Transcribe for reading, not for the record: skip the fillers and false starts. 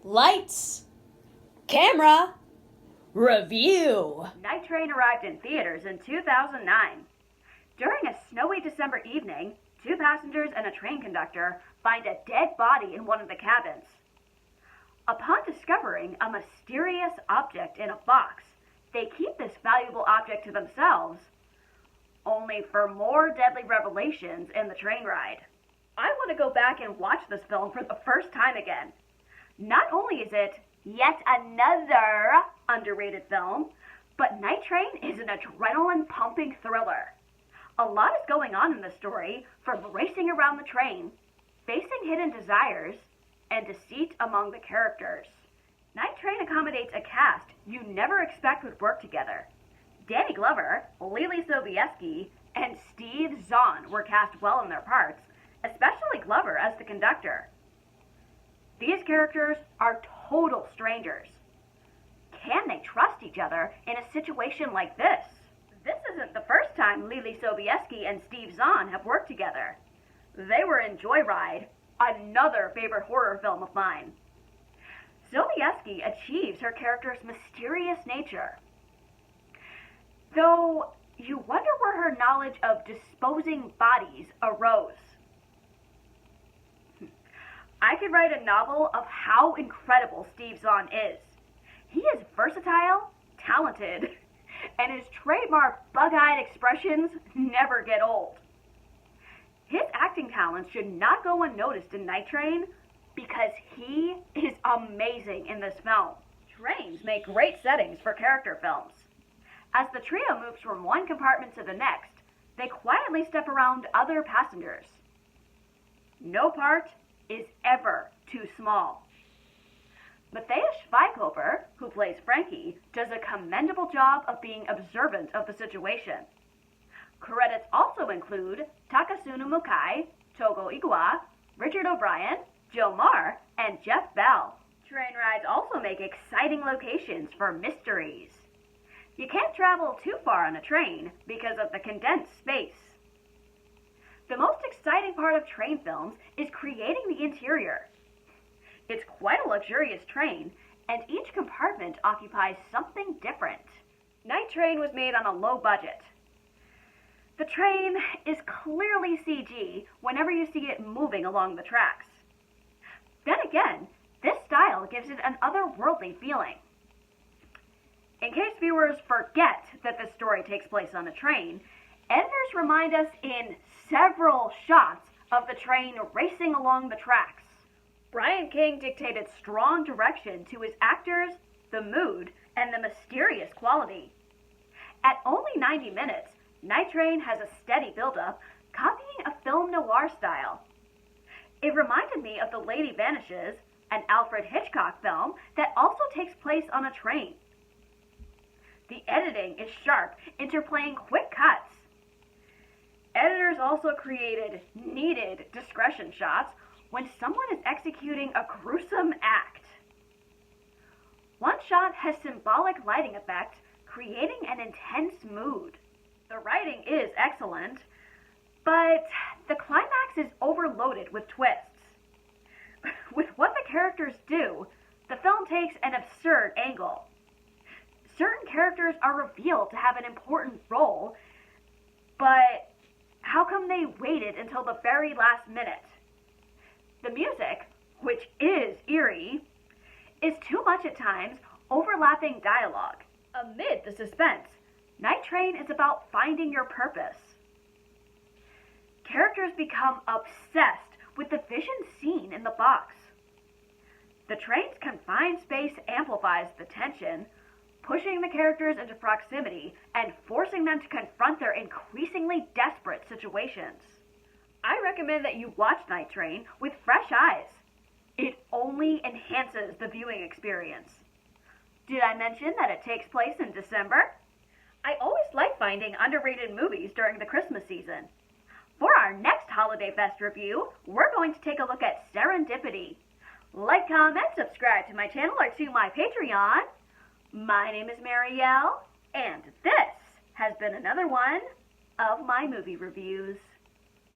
Lights, camera, review. Night Train arrived in theaters in 2009. During a snowy December evening, two passengers and a train conductor find a dead body in one of the cabins. Upon discovering a mysterious object in a box, they keep this valuable object to themselves, only for more deadly revelations in the train ride. I want to go back and watch this film for the first time again. Not only is it yet another underrated film, but Night Train is an adrenaline-pumping thriller. A lot is going on in the story, from racing around the train, facing hidden desires, and deceit among the characters. Night Train accommodates a cast you never expect would work together. Danny Glover, Lily Sobieski, and Steve Zahn were cast well in their parts, especially Glover as the conductor. These characters are total strangers. Can they trust each other in a situation like this? This isn't the first time Lily Sobieski and Steve Zahn have worked together. They were in Joyride, another favorite horror film of mine. Sobieski achieves her character's mysterious nature, though you wonder where her knowledge of disposing bodies arose. I could write a novel of how incredible Steve Zahn is. He is versatile, talented, and his trademark bug-eyed expressions never get old. His acting talents should not go unnoticed in Night Train because he is amazing in this film. Trains make great settings for character films. As the trio moves from one compartment to the next, they quietly step around other passengers. No part is ever too small. Matthias Schweighöfer, who plays Frankie, does a commendable job of being observant of the situation. Credits also include Takasunu Mukai, Togo Iwa, Richard O'Brien, Joe Marr, and Jeff Bell. Train rides also make exciting locations for mysteries. You can't travel too far on a train because of the condensed space. The most exciting part of train films is creating the interior. It's quite a luxurious train, and each compartment occupies something different. Night Train was made on a low budget. The train is clearly CG whenever you see it moving along the tracks. Then again, this style gives it an otherworldly feeling. In case viewers forget that this story takes place on a train, editors remind us in several shots of the train racing along the tracks. Brian King dictated strong direction to his actors, the mood, and the mysterious quality. At only 90 minutes, Night Train has a steady build-up, copying a film noir style. It reminded me of The Lady Vanishes, an Alfred Hitchcock film that also takes place on a train. The editing is sharp, interplaying quick cuts. Editors also created needed discretion shots when someone is executing a gruesome act. One shot has symbolic lighting effects, creating an intense mood. The writing is excellent, but the climax is overloaded with twists. With what the characters do, the film takes an absurd angle. Certain characters are revealed to have an important role, but how come they waited until the very last minute? The music, which is eerie, is too much at times, overlapping dialogue. Amid the suspense, Night Train is about finding your purpose. Characters become obsessed with the vision seen in the box. The train's confined space amplifies the tension, pushing the characters into proximity and forcing them to confront their increasingly desperate situations. I recommend that you watch Night Train with fresh eyes. It only enhances the viewing experience. Did I mention that it takes place in December? I always like finding underrated movies during the Christmas season. For our next Holiday Fest review, we're going to take a look at Serendipity. Like, comment, subscribe to my channel or to my Patreon. My name is Marielle, and this has been another one of my movie reviews.